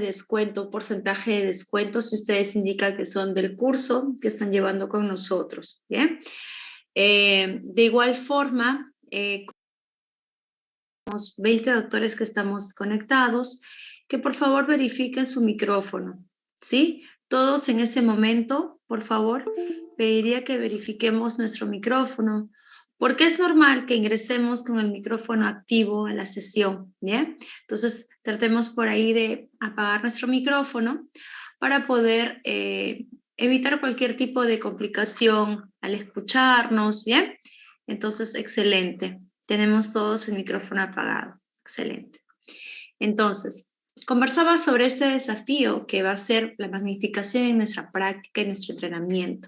descuento, porcentaje de descuento si ustedes indican que son del curso que están llevando con nosotros, ¿bien? De igual forma, los 20 doctores que estamos conectados, que por favor verifiquen su micrófono, ¿sí? Todos en este momento, por favor, pediría que verifiquemos nuestro micrófono, porque es normal que ingresemos con el micrófono activo a la sesión, ¿bien? Entonces, tratemos por ahí de apagar nuestro micrófono para poder evitar cualquier tipo de complicación al escucharnos, ¿bien? Entonces, excelente. Tenemos todos el micrófono apagado. Excelente. Entonces, conversaba sobre este desafío que va a ser la magnificación en nuestra práctica y nuestro entrenamiento.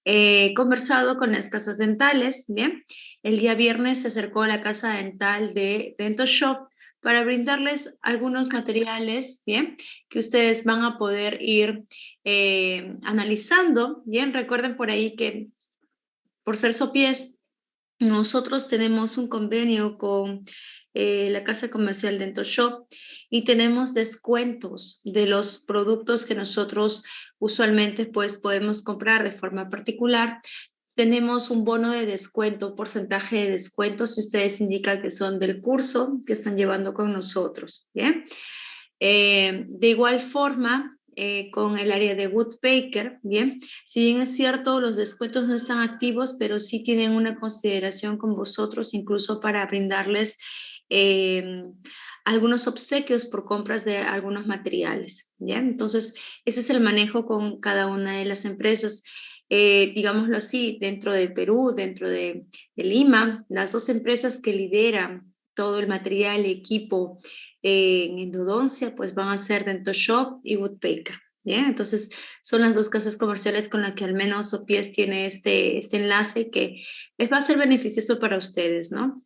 He conversado con las casas dentales, ¿bien? El día viernes se acercó a la casa dental de DentoShop para brindarles algunos materiales, ¿bien? Que ustedes van a poder ir analizando, ¿bien? Recuerden por ahí que por ser Sopies, nosotros tenemos un convenio con la casa comercial DentoShop y tenemos descuentos de los productos que nosotros usualmente pues podemos comprar de forma particular. Tenemos un bono de descuento, porcentaje de descuento si ustedes indican que son del curso que están llevando con nosotros, ¿bien? De igual forma, con el área de Woodpecker, ¿bien? Si bien es cierto, los descuentos no están activos, pero sí tienen una consideración con vosotros, incluso para brindarles algunos obsequios por compras de algunos materiales, ¿bien? Entonces, ese es el manejo con cada una de las empresas. Digámoslo así, dentro de Perú, dentro de Lima, las dos empresas que lideran todo el material y equipo en endodoncia, pues van a ser DentoShop y Woodpecker. ¿Bien? Entonces, son las dos casas comerciales con las que al menos Sopies tiene este enlace que les va a ser beneficioso para ustedes, ¿no?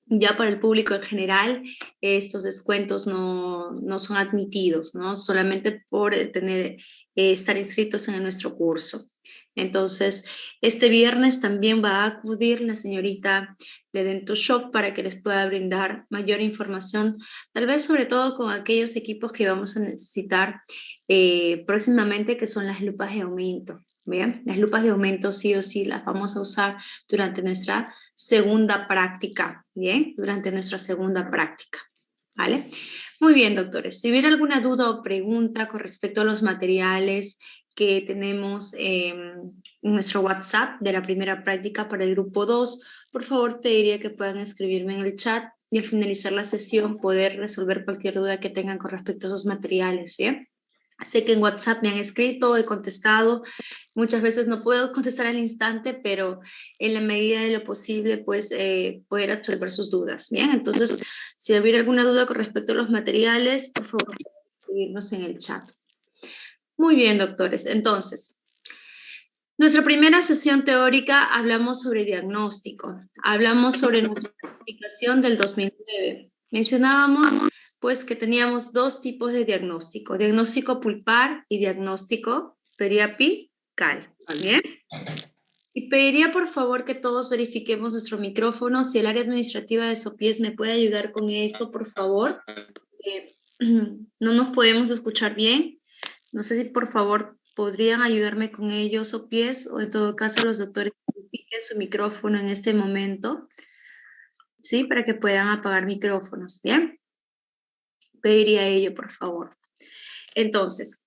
Ya para el público en general, estos descuentos no son admitidos, ¿no? Solamente por estar inscritos en nuestro curso. Entonces, este viernes también va a acudir la señorita de DentoShop para que les pueda brindar mayor información, tal vez sobre todo con aquellos equipos que vamos a necesitar próximamente, que son las lupas de aumento. ¿Bien? Las lupas de aumento sí o sí las vamos a usar durante nuestra segunda práctica, ¿bien? Durante nuestra segunda práctica, ¿vale? Muy bien, doctores. Si hubiera alguna duda o pregunta con respecto a los materiales que tenemos en nuestro WhatsApp de la primera práctica para el grupo 2, por favor pediría que puedan escribirme en el chat y al finalizar la sesión poder resolver cualquier duda que tengan con respecto a esos materiales, ¿bien? Sé que en WhatsApp me han escrito, he contestado. Muchas veces no puedo contestar al instante, pero en la medida de lo posible, pues, poder resolver sus dudas. Bien, entonces, si hubiera alguna duda con respecto a los materiales, por favor, escribirnos en el chat. Muy bien, doctores. Entonces, nuestra primera sesión teórica hablamos sobre diagnóstico. Hablamos sobre nuestra clasificación del 2009. Mencionábamos pues que teníamos dos tipos de diagnóstico pulpar y diagnóstico periapical, ¿bien? Y pediría por favor que todos verifiquemos nuestro micrófono. Si el área administrativa de Sopies me puede ayudar con eso, por favor. No nos podemos escuchar bien. No sé si por favor podrían ayudarme con ellos, Sopies, o en todo caso los doctores verifiquen su micrófono en este momento, ¿sí? Para que puedan apagar micrófonos, ¿bien? Pediría ello, por favor. Entonces,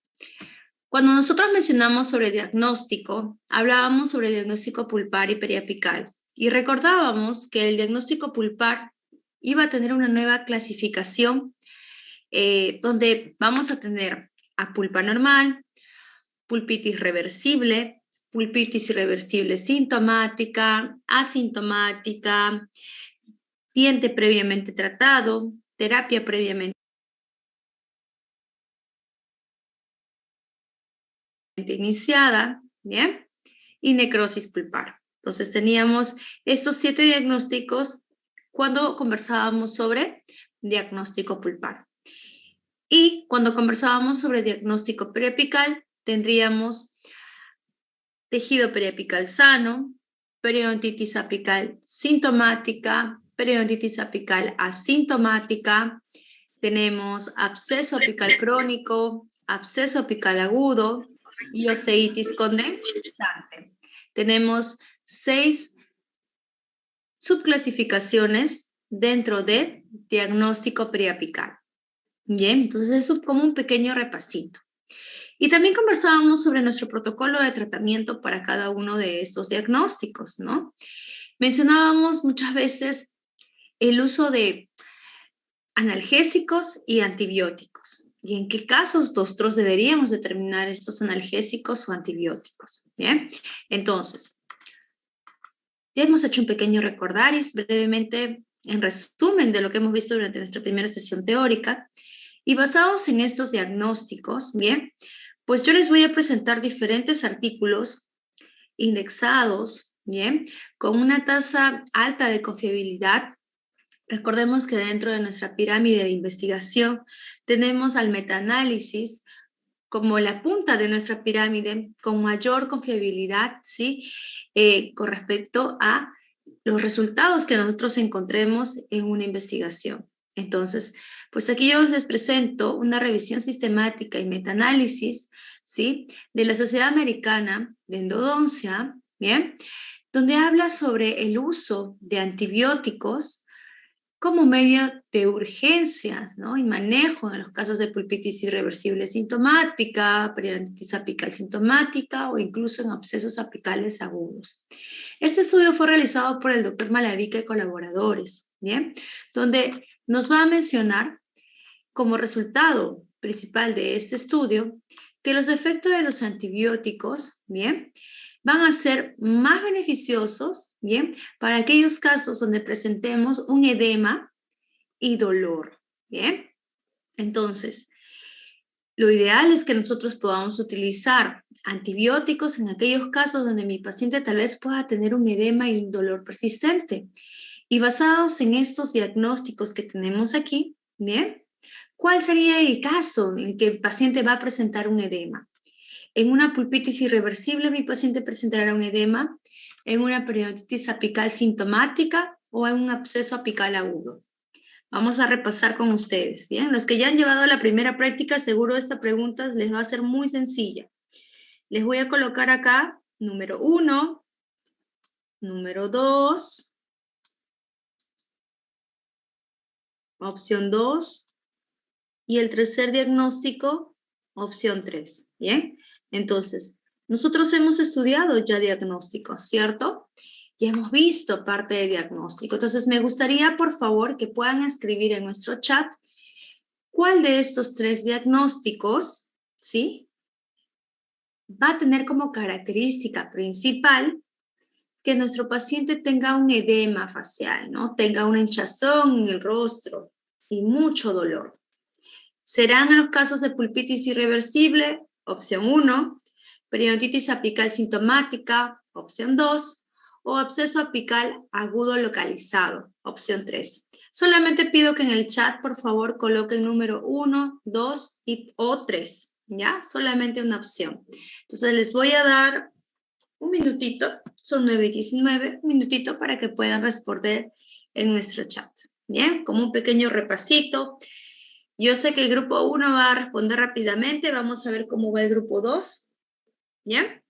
cuando nosotros mencionamos sobre diagnóstico, hablábamos sobre diagnóstico pulpar y periapical. Y recordábamos que el diagnóstico pulpar iba a tener una nueva clasificación donde vamos a tener a pulpa normal, pulpitis irreversible sintomática, asintomática, diente previamente tratado, terapia previamente iniciada, ¿bien? Y necrosis pulpar. Entonces teníamos estos 7 diagnósticos cuando conversábamos sobre diagnóstico pulpar. Y cuando conversábamos sobre diagnóstico periapical, tendríamos tejido periapical sano, periodontitis apical sintomática, periodontitis apical asintomática, tenemos absceso apical crónico, absceso apical agudo y osteitis condensante. Tenemos 6 subclasificaciones dentro de diagnóstico periapical. Bien, entonces eso como un pequeño repasito. Y también conversábamos sobre nuestro protocolo de tratamiento para cada uno de estos diagnósticos, ¿no? Mencionábamos muchas veces el uso de analgésicos y antibióticos. ¿Y en qué casos nosotros deberíamos determinar estos analgésicos o antibióticos? Bien, entonces, ya hemos hecho un pequeño recordaris brevemente en resumen de lo que hemos visto durante nuestra primera sesión teórica. Y basados en estos diagnósticos, bien, pues yo les voy a presentar diferentes artículos indexados, bien, con una tasa alta de confiabilidad. Recordemos que dentro de nuestra pirámide de investigación tenemos al metaanálisis como la punta de nuestra pirámide con mayor confiabilidad, ¿sí? Con respecto a los resultados que nosotros encontremos en una investigación. Entonces, pues aquí yo les presento una revisión sistemática y metaanálisis, ¿sí? De la Sociedad Americana de Endodoncia, ¿bien? Donde habla sobre el uso de antibióticos como medio de urgencia, ¿no? Y manejo en los casos de pulpitis irreversible sintomática, periodontitis apical sintomática o incluso en abscesos apicales agudos. Este estudio fue realizado por el doctor Malavica y colaboradores, ¿bien? Donde nos va a mencionar como resultado principal de este estudio que los efectos de los antibióticos, ¿bien?, van a ser más beneficiosos, ¿bien?, para aquellos casos donde presentemos un edema y dolor, ¿bien? Entonces, lo ideal es que nosotros podamos utilizar antibióticos en aquellos casos donde mi paciente tal vez pueda tener un edema y un dolor persistente. Y basados en estos diagnósticos que tenemos aquí, ¿bien?, ¿cuál sería el caso en que el paciente va a presentar un edema? En una pulpitis irreversible, mi paciente presentará un edema, en una periodontitis apical sintomática o en un absceso apical agudo. Vamos a repasar con ustedes, ¿bien? Los que ya han llevado la primera práctica, seguro esta pregunta les va a ser muy sencilla. Les voy a colocar acá número 1, número 2, opción 2, y el tercer diagnóstico, opción 3, ¿bien? Entonces, nosotros hemos estudiado ya diagnósticos, ¿cierto? Ya hemos visto parte de diagnóstico. Entonces, me gustaría, por favor, que puedan escribir en nuestro chat cuál de estos 3 diagnósticos, ¿sí?, va a tener como característica principal que nuestro paciente tenga un edema facial, ¿no? Tenga una hinchazón en el rostro y mucho dolor. Serán en los casos de pulpitis irreversible, opción 1, periodontitis apical sintomática, opción 2, o absceso apical agudo localizado, opción 3. Solamente pido que en el chat, por favor, coloquen número 1, 2 o 3, ¿ya? Solamente una opción. Entonces, les voy a dar un minutito, son 9:19, un minutito para que puedan responder en nuestro chat, ¿bien? Como un pequeño repasito. Yo sé que el grupo 1 va a responder rápidamente, vamos a ver cómo va el grupo 2, ¿ya?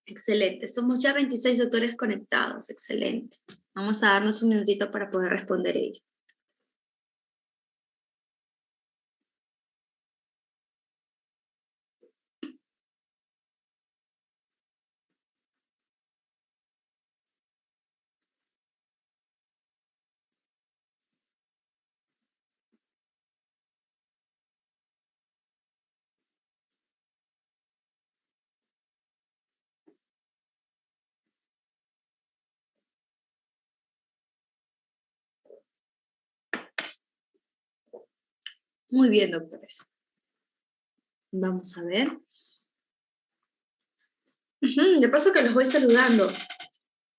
Excelente, somos ya 26 doctores conectados, excelente. Vamos a darnos un minutito para poder responder ello. Muy bien, doctores. Vamos a ver. De paso que los voy saludando.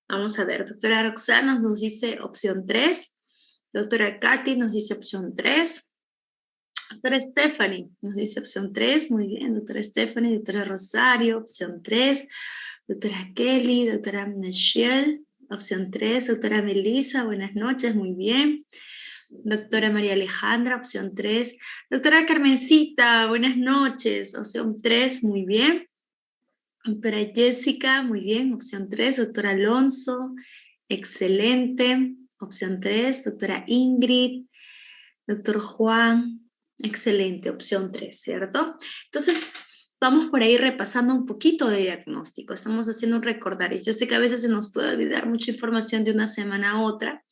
Vamos a ver, doctora Roxana nos dice opción 3, doctora Katy nos dice opción 3, doctora Stephanie nos dice opción 3, muy bien, doctora Stephanie, doctora Rosario, opción 3, doctora Kelly, doctora Michelle, opción 3, doctora Melissa, buenas noches, muy bien. Doctora María Alejandra, opción 3. Doctora Carmencita, buenas noches, opción 3, muy bien. Doctora Jessica, muy bien, opción 3. Doctor Alonso, excelente, opción 3. Doctora Ingrid, doctor Juan, excelente, opción 3, ¿cierto? Entonces, vamos por ahí repasando un poquito de diagnóstico, estamos haciendo un recordario. Yo sé que a veces se nos puede olvidar mucha información de una semana a otra,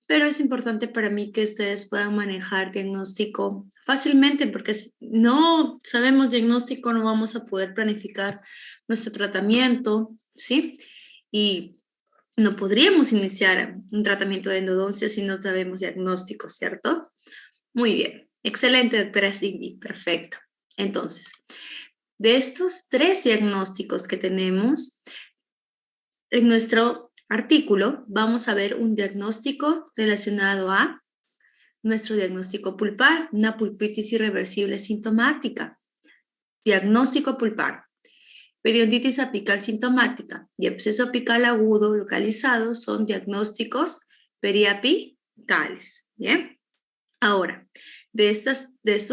pero es importante para mí que ustedes puedan manejar diagnóstico fácilmente, porque si no sabemos diagnóstico, no vamos a poder planificar nuestro tratamiento, ¿sí? Y no podríamos iniciar un tratamiento de endodoncia si no sabemos diagnóstico, ¿cierto? Muy bien, excelente, doctora Cindy, perfecto. Entonces, de estos 3 diagnósticos que tenemos, en nuestro artículo vamos a ver un diagnóstico relacionado a nuestro diagnóstico pulpar, una pulpitis irreversible sintomática. Diagnóstico pulpar. Periodontitis apical sintomática y absceso apical agudo localizado son diagnósticos periapicales. Bien. Ahora, de estos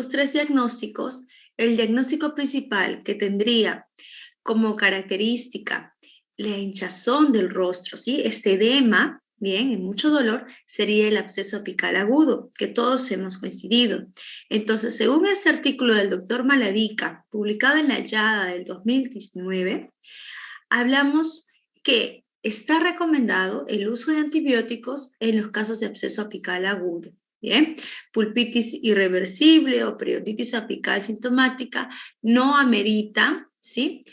3 diagnósticos, el diagnóstico principal que tendría como característica la hinchazón del rostro, ¿sí? Este edema, bien, en mucho dolor, sería el absceso apical agudo, que todos hemos coincidido. Entonces, según este artículo del doctor Malavica, publicado en la YADA del 2019, hablamos que está recomendado el uso de antibióticos en los casos de absceso apical agudo. Bien, pulpitis irreversible o periodontitis apical sintomática no amerita, ¿sí?,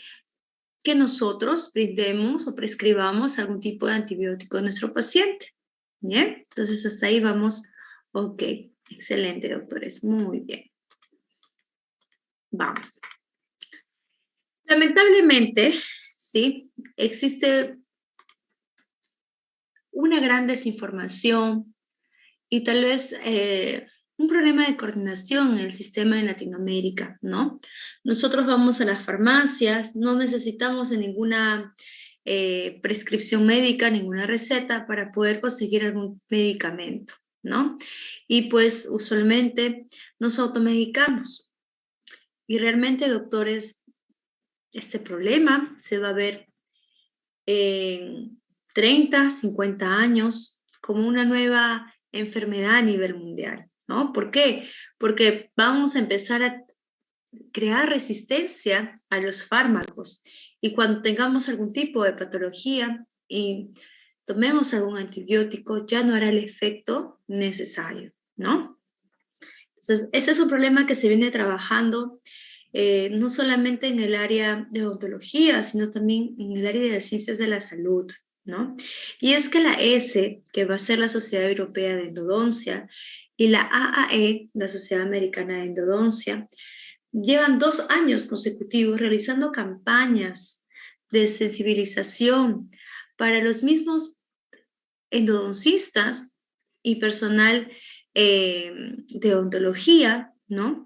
que nosotros brindemos o prescribamos algún tipo de antibiótico a nuestro paciente. Bien, entonces hasta ahí vamos. Ok, excelente, doctores, muy bien. Vamos. Lamentablemente, sí, existe una gran desinformación y tal vez un problema de coordinación en el sistema en Latinoamérica, ¿no? Nosotros vamos a las farmacias, no necesitamos de ninguna prescripción médica, ninguna receta para poder conseguir algún medicamento, ¿no? Y pues usualmente nos automedicamos. Y realmente, doctores, este problema se va a ver en 30, 50 años como una nueva enfermedad a nivel mundial, ¿no? ¿Por qué? Porque vamos a empezar a crear resistencia a los fármacos y cuando tengamos algún tipo de patología y tomemos algún antibiótico, ya no hará el efecto necesario, ¿no? Entonces, ese es un problema que se viene trabajando no solamente en el área de odontología, sino también en el área de las ciencias de la salud, ¿no? Y es que la ESE, que va a ser la Sociedad Europea de Endodoncia, y la AAE, la Sociedad Americana de Endodoncia, llevan 2 años consecutivos realizando campañas de sensibilización para los mismos endodoncistas y personal de odontología, ¿no?,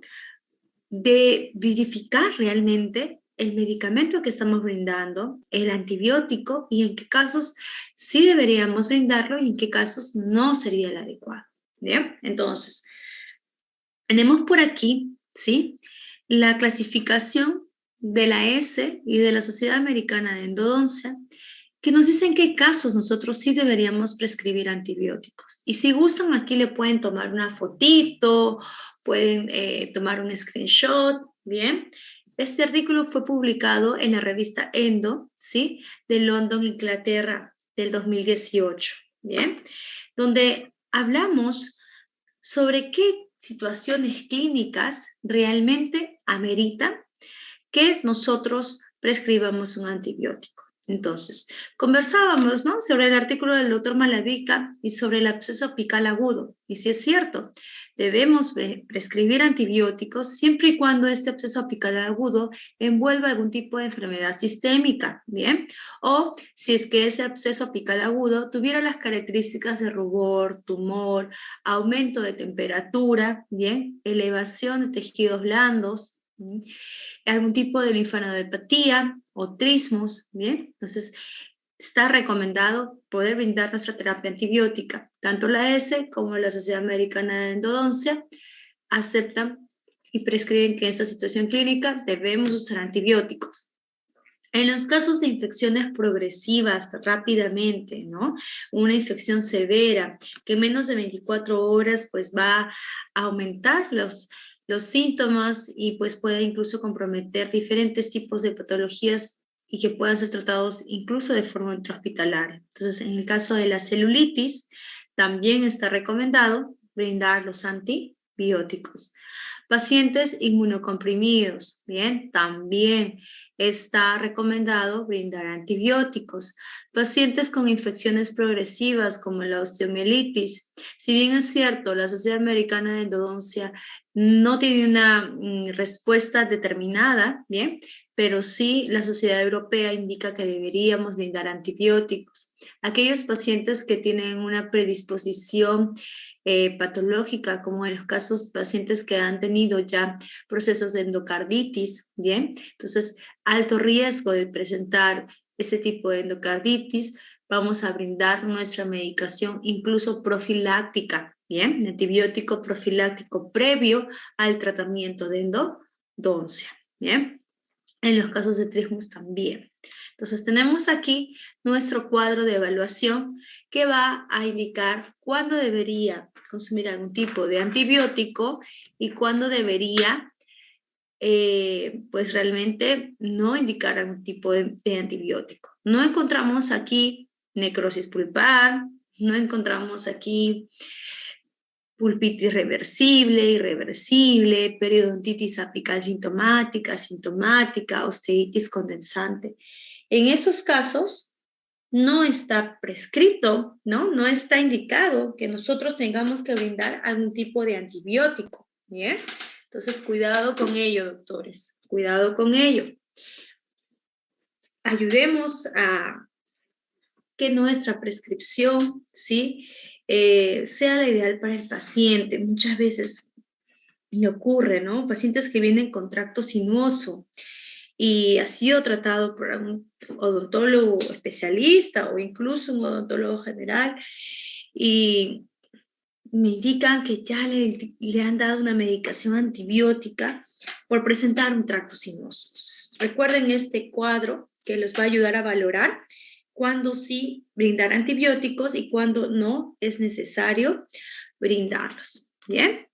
de verificar realmente el medicamento que estamos brindando, el antibiótico, y en qué casos sí deberíamos brindarlo y en qué casos no sería el adecuado. Bien, entonces, tenemos por aquí, ¿sí?, la clasificación de la S y de la Sociedad Americana de Endodoncia, que nos dicen qué casos nosotros sí deberíamos prescribir antibióticos. Y si gustan, aquí le pueden tomar una fotito, pueden tomar un screenshot, ¿bien? Este artículo fue publicado en la revista Endo, ¿sí?, de London, Inglaterra, del 2018, ¿bien?, donde hablamos sobre qué situaciones clínicas realmente ameritan que nosotros prescribamos un antibiótico. Entonces, conversábamos, ¿no?, sobre el artículo del doctor Malavica y sobre el absceso apical agudo. Y si es cierto, debemos prescribir antibióticos siempre y cuando este absceso apical agudo envuelva algún tipo de enfermedad sistémica, ¿bien? O si es que ese absceso apical agudo tuviera las características de rubor, tumor, aumento de temperatura, ¿bien?, elevación de tejidos blandos, ¿sí?, algún tipo de linfadenopatía o trismos, ¿bien? Entonces, está recomendado poder brindar nuestra terapia antibiótica. Tanto la ESE como la Sociedad Americana de Endodoncia aceptan y prescriben que en esta situación clínica debemos usar antibióticos. En los casos de infecciones progresivas rápidamente, ¿no? Una infección severa que en menos de 24 horas pues va a aumentar los síntomas y pues puede incluso comprometer diferentes tipos de patologías y que puedan ser tratados incluso de forma intrahospitalaria. Entonces, en el caso de la celulitis, también está recomendado brindar los antibióticos. Pacientes inmunocomprimidos, bien, también está recomendado brindar antibióticos. Pacientes con infecciones progresivas como la osteomielitis, si bien es cierto, la Sociedad Americana de Endodoncia no tiene una respuesta determinada, bien, pero sí la Sociedad Europea indica que deberíamos brindar antibióticos. Aquellos pacientes que tienen una predisposición patológica, como en los casos pacientes que han tenido ya procesos de endocarditis, ¿bien? Entonces, alto riesgo de presentar este tipo de endocarditis, vamos a brindar nuestra medicación incluso profiláctica, ¿bien? Antibiótico profiláctico previo al tratamiento de endodoncia, ¿bien? En los casos de trismus también. Entonces tenemos aquí nuestro cuadro de evaluación que va a indicar cuándo debería consumir algún tipo de antibiótico y cuándo debería pues realmente no indicar algún tipo de antibiótico. No encontramos aquí necrosis pulpar, no encontramos aquí pulpitis reversible, irreversible, periodontitis apical sintomática, asintomática, osteitis condensante. En esos casos no está prescrito, ¿no? No está indicado que nosotros tengamos que brindar algún tipo de antibiótico, ¿bien? Entonces, cuidado con ello, doctores, cuidado con ello. Ayudemos a que nuestra prescripción, ¿sí? Sea la ideal para el paciente. Muchas veces me ocurre, ¿no? Pacientes que vienen con tracto sinuoso y ha sido tratado por un odontólogo especialista o incluso un odontólogo general y me indican que ya le han dado una medicación antibiótica por presentar un tracto sinuoso. Entonces, recuerden este cuadro que los va a ayudar a valorar cuándo sí brindar antibióticos y cuándo no es necesario brindarlos. ¿Bien?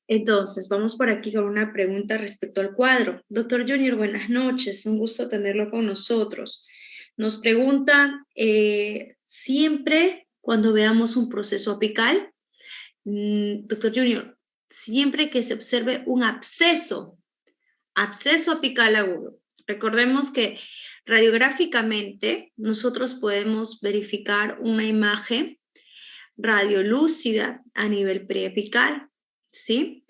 Entonces, vamos por aquí con una pregunta respecto al cuadro. Doctor Junior, buenas noches, un gusto tenerlo con nosotros. Nos pregunta, siempre cuando veamos un proceso apical, doctor Junior, siempre que se observe un absceso apical agudo. Recordemos que radiográficamente nosotros podemos verificar una imagen radiolúcida a nivel preapical, ¿sí?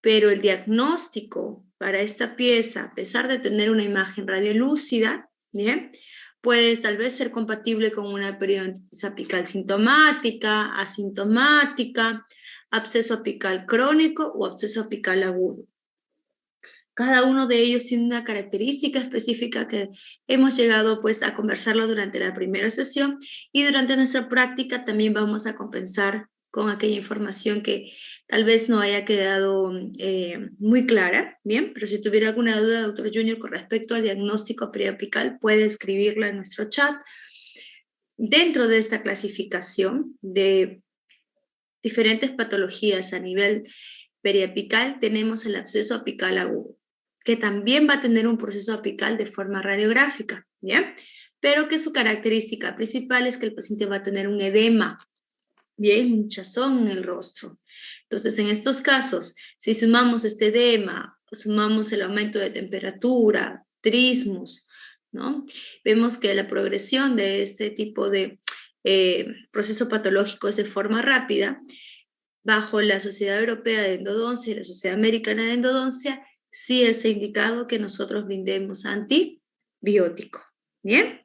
Pero el diagnóstico para esta pieza, a pesar de tener una imagen radiolúcida, ¿bien? Puede tal vez ser compatible con una periodontitis apical sintomática, asintomática, absceso apical crónico o absceso apical agudo. Cada uno de ellos tiene una característica específica que hemos llegado pues a conversarlo durante la primera sesión y durante nuestra práctica también vamos a compensar con aquella información que tal vez no haya quedado muy clara, ¿bien? Pero si tuviera alguna duda, doctor Junior, con respecto al diagnóstico periapical, puede escribirla en nuestro chat. Dentro de esta clasificación de diferentes patologías a nivel periapical, tenemos el absceso apical agudo, que también va a tener un proceso apical de forma radiográfica, ¿ya? Pero que su característica principal es que el paciente va a tener un edema, bien, un hinchazón en el rostro. Entonces, en estos casos, si sumamos este edema, sumamos el aumento de temperatura, trismus, ¿no? Vemos que la progresión de este tipo de proceso patológico es de forma rápida. Bajo la Sociedad Europea de Endodoncia y la Sociedad Americana de Endodoncia, sí está indicado que nosotros brindemos antibiótico. ¿Bien?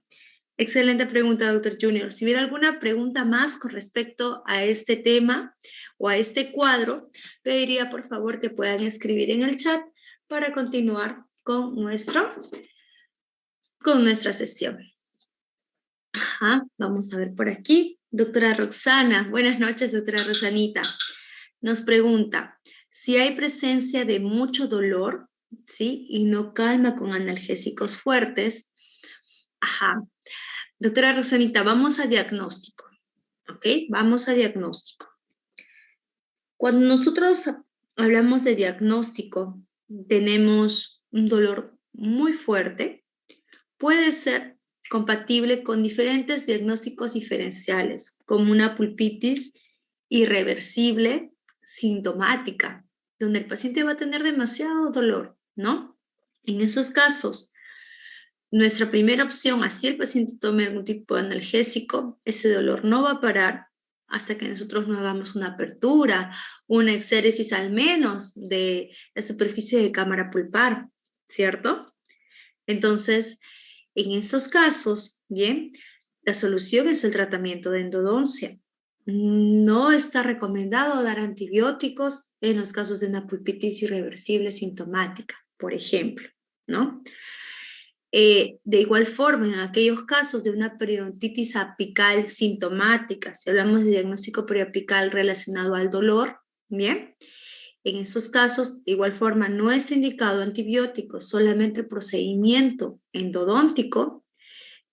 Excelente pregunta, doctor Junior. Si hubiera alguna pregunta más con respecto a este tema o a este cuadro, pediría por favor que puedan escribir en el chat para continuar con nuestro con nuestra sesión. Ajá, vamos a ver por aquí. Doctora Roxana, buenas noches, doctora Rosanita. Nos pregunta, si hay presencia de mucho dolor, ¿sí? Y no calma con analgésicos fuertes. Ajá. Doctora Rosanita, vamos a diagnóstico, ¿ok? Vamos a diagnóstico. Cuando nosotros hablamos de diagnóstico, tenemos un dolor muy fuerte, puede ser compatible con diferentes diagnósticos diferenciales, como una pulpitis irreversible sintomática, donde el paciente va a tener demasiado dolor, ¿no? En esos casos, nuestra primera opción, así el paciente tome algún tipo de analgésico, ese dolor no va a parar hasta que nosotros no hagamos una apertura, una exéresis al menos de la superficie de cámara pulpar, ¿cierto? Entonces, en esos casos, bien, la solución es el tratamiento de endodoncia. No está recomendado dar antibióticos en los casos de una pulpitis irreversible sintomática, por ejemplo, ¿no? De igual forma, en aquellos casos de una periodontitis apical sintomática, si hablamos de diagnóstico periapical relacionado al dolor, bien, en esos casos, de igual forma, no está indicado antibióticos, solamente el procedimiento endodóntico,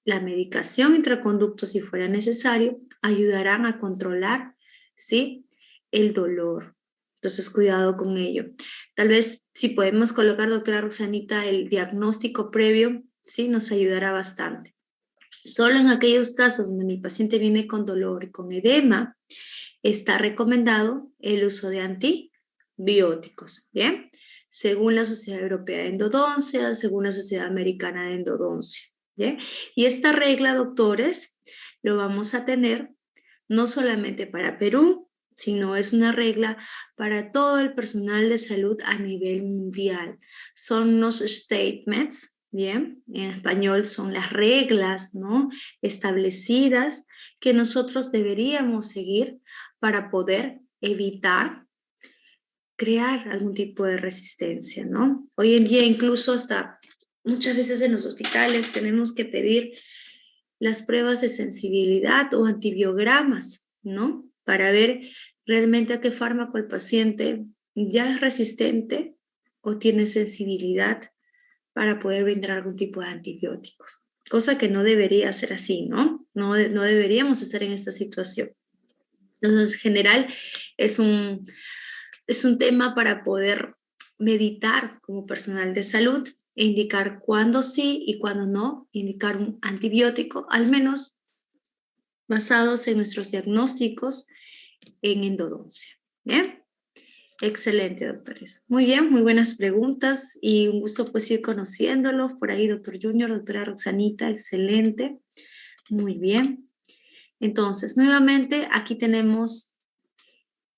la medicación intraconducto, si fuera necesario, ayudarán a controlar, ¿sí?, el dolor. Entonces, cuidado con ello. Tal vez, si podemos colocar, doctora Roxanita, el diagnóstico previo, ¿sí?, nos ayudará bastante. Solo en aquellos casos donde mi paciente viene con dolor y con edema, está recomendado el uso de antibióticos, ¿bien? Según la Sociedad Europea de Endodoncia, según la Sociedad Americana de Endodoncia, ¿bien? Y esta regla, doctores, lo vamos a tener no solamente para Perú, sino es una regla para todo el personal de salud a nivel mundial. Son unos statements, ¿bien? En español son las reglas, ¿no?, establecidas que nosotros deberíamos seguir para poder evitar crear algún tipo de resistencia, ¿no? Hoy en día incluso hasta muchas veces en los hospitales tenemos que pedir las pruebas de sensibilidad o antibiogramas, ¿no? Para ver realmente a qué fármaco el paciente ya es resistente o tiene sensibilidad para poder brindar algún tipo de antibióticos. Cosa que no debería ser así, ¿no? No deberíamos estar en esta situación. Entonces, en general, es un tema para poder meditar como personal de salud e indicar cuándo sí y cuándo no, indicar un antibiótico, al menos basados en nuestros diagnósticos en endodoncia. ¿Bien? Excelente, doctores. Muy bien, muy buenas preguntas y un gusto pues ir conociéndolos. Por ahí, doctor Junior, doctora Roxanita, excelente. Muy bien. Entonces, nuevamente, aquí tenemos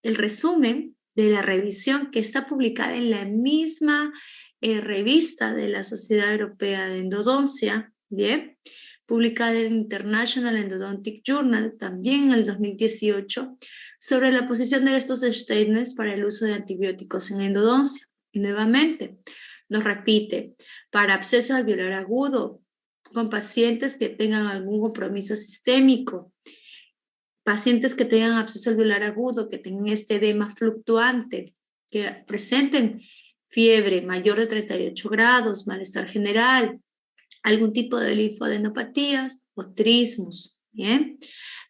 el resumen de la revisión que está publicada en la misma revista de la Sociedad Europea de Endodoncia, ¿bien?, publicada en International Endodontic Journal, también en el 2018, sobre la posición de estos statements para el uso de antibióticos en endodoncia. Y nuevamente, nos repite, para absceso alveolar agudo, con pacientes que tengan algún compromiso sistémico, pacientes que tengan absceso alveolar agudo, que tengan este edema fluctuante, que presenten fiebre mayor de 38 grados, malestar general, algún tipo de linfadenopatías o trismos, ¿bien?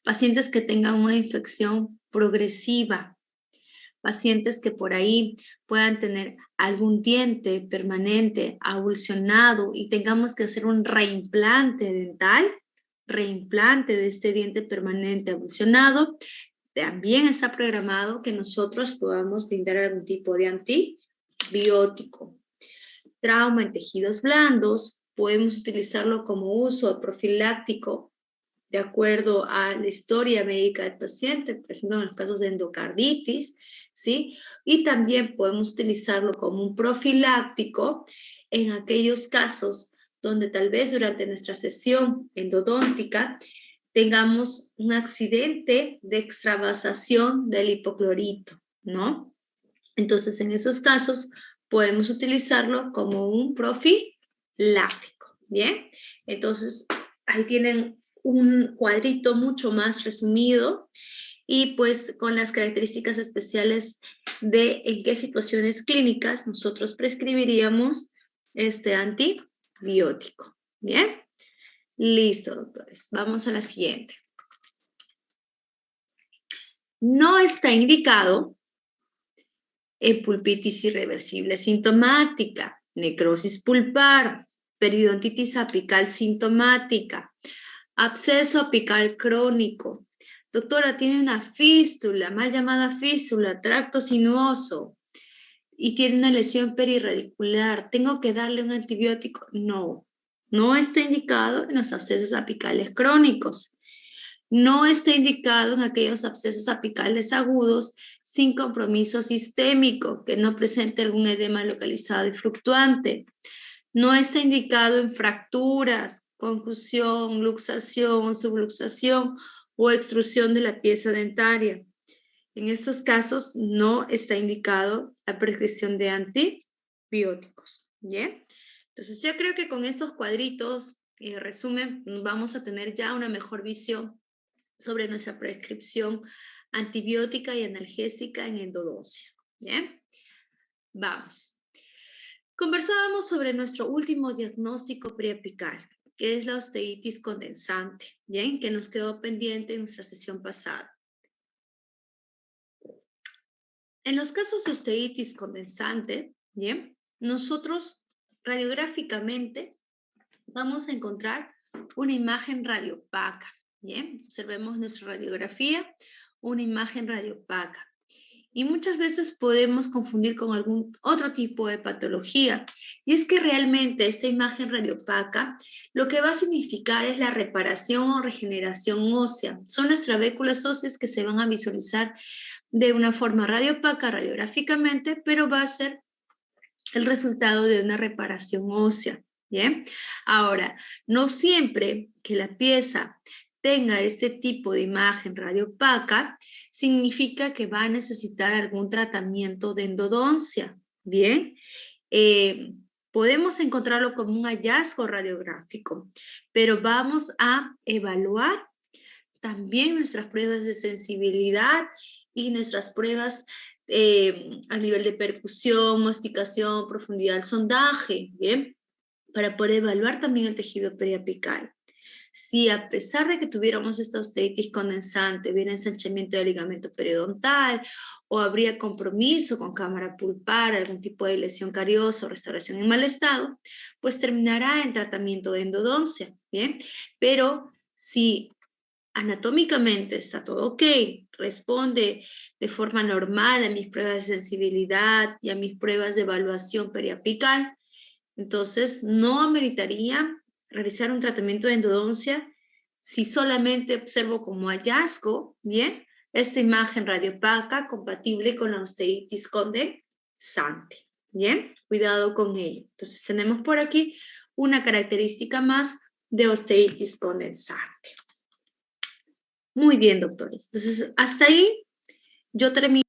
Pacientes que tengan una infección progresiva, pacientes que por ahí puedan tener algún diente permanente, avulsionado y tengamos que hacer un reimplante dental, reimplante de este diente permanente avulsionado, también está programado que nosotros podamos brindar algún tipo de antibiótico. Trauma en tejidos blandos, podemos utilizarlo como uso profiláctico de acuerdo a la historia médica del paciente, por ejemplo, en los casos de endocarditis, ¿sí? Y también podemos utilizarlo como un profiláctico en aquellos casos donde tal vez durante nuestra sesión endodóntica tengamos un accidente de extravasación del hipoclorito, ¿no? Entonces, en esos casos, podemos utilizarlo como un profiláctico, ¿bien? Entonces, ahí tienen un cuadrito mucho más resumido y pues con las características especiales de en qué situaciones clínicas nosotros prescribiríamos este antibiótico, ¿bien? Listo, doctores. Vamos a la siguiente. No está indicado en pulpitis irreversible sintomática, necrosis pulpar, periodontitis apical sintomática, absceso apical crónico. Doctora, tiene una fístula, mal llamada fístula, tracto sinuoso, y tiene una lesión perirradicular. ¿Tengo que darle un antibiótico? No, no está indicado en los abscesos apicales crónicos. No está indicado en aquellos abscesos apicales agudos sin compromiso sistémico, que no presente algún edema localizado y fluctuante. No está indicado en fracturas, concusión, luxación, subluxación o extrusión de la pieza dentaria. En estos casos no está indicado la prescripción de antibióticos. ¿Bien? Entonces yo creo que con estos cuadritos, en resumen, vamos a tener ya una mejor visión sobre nuestra prescripción antibiótica y analgésica en endodoncia. ¿Bien? Vamos. Conversábamos sobre nuestro último diagnóstico preapical, que es la osteitis condensante, ¿bien? Que nos quedó pendiente en nuestra sesión pasada. En los casos de osteitis condensante, ¿bien? Nosotros radiográficamente vamos a encontrar una imagen radiopaca, ¿bien? Observemos nuestra radiografía, una imagen radiopaca. Y muchas veces podemos confundir con algún otro tipo de patología. Y es que realmente esta imagen radiopaca lo que va a significar es la reparación o regeneración ósea. Son las trabéculas óseas que se van a visualizar de una forma radiopaca radiográficamente, pero va a ser el resultado de una reparación ósea. ¿Bien? Ahora, no siempre que la pieza tenga este tipo de imagen radiopaca, significa que va a necesitar algún tratamiento de endodoncia. Bien, podemos encontrarlo como un hallazgo radiográfico, pero vamos a evaluar también nuestras pruebas de sensibilidad y nuestras pruebas a nivel de percusión, masticación, profundidad del sondaje, ¿bien? Para poder evaluar también el tejido periapical. Si a pesar de que tuviéramos esta osteitis condensante, hubiera ensanchamiento del ligamento periodontal o habría compromiso con cámara pulpar, algún tipo de lesión cariosa o restauración en mal estado, pues terminará en tratamiento de endodoncia, ¿bien? Pero si anatómicamente está todo ok, responde de forma normal a mis pruebas de sensibilidad y a mis pruebas de evaluación periapical, entonces no ameritaría realizar un tratamiento de endodoncia si solamente observo como hallazgo, ¿bien? Esta imagen radiopaca compatible con la osteitis condensante, ¿bien? Cuidado con ello. Entonces tenemos por aquí una característica más de osteitis condensante. Muy bien, doctores. Entonces, hasta ahí yo termino.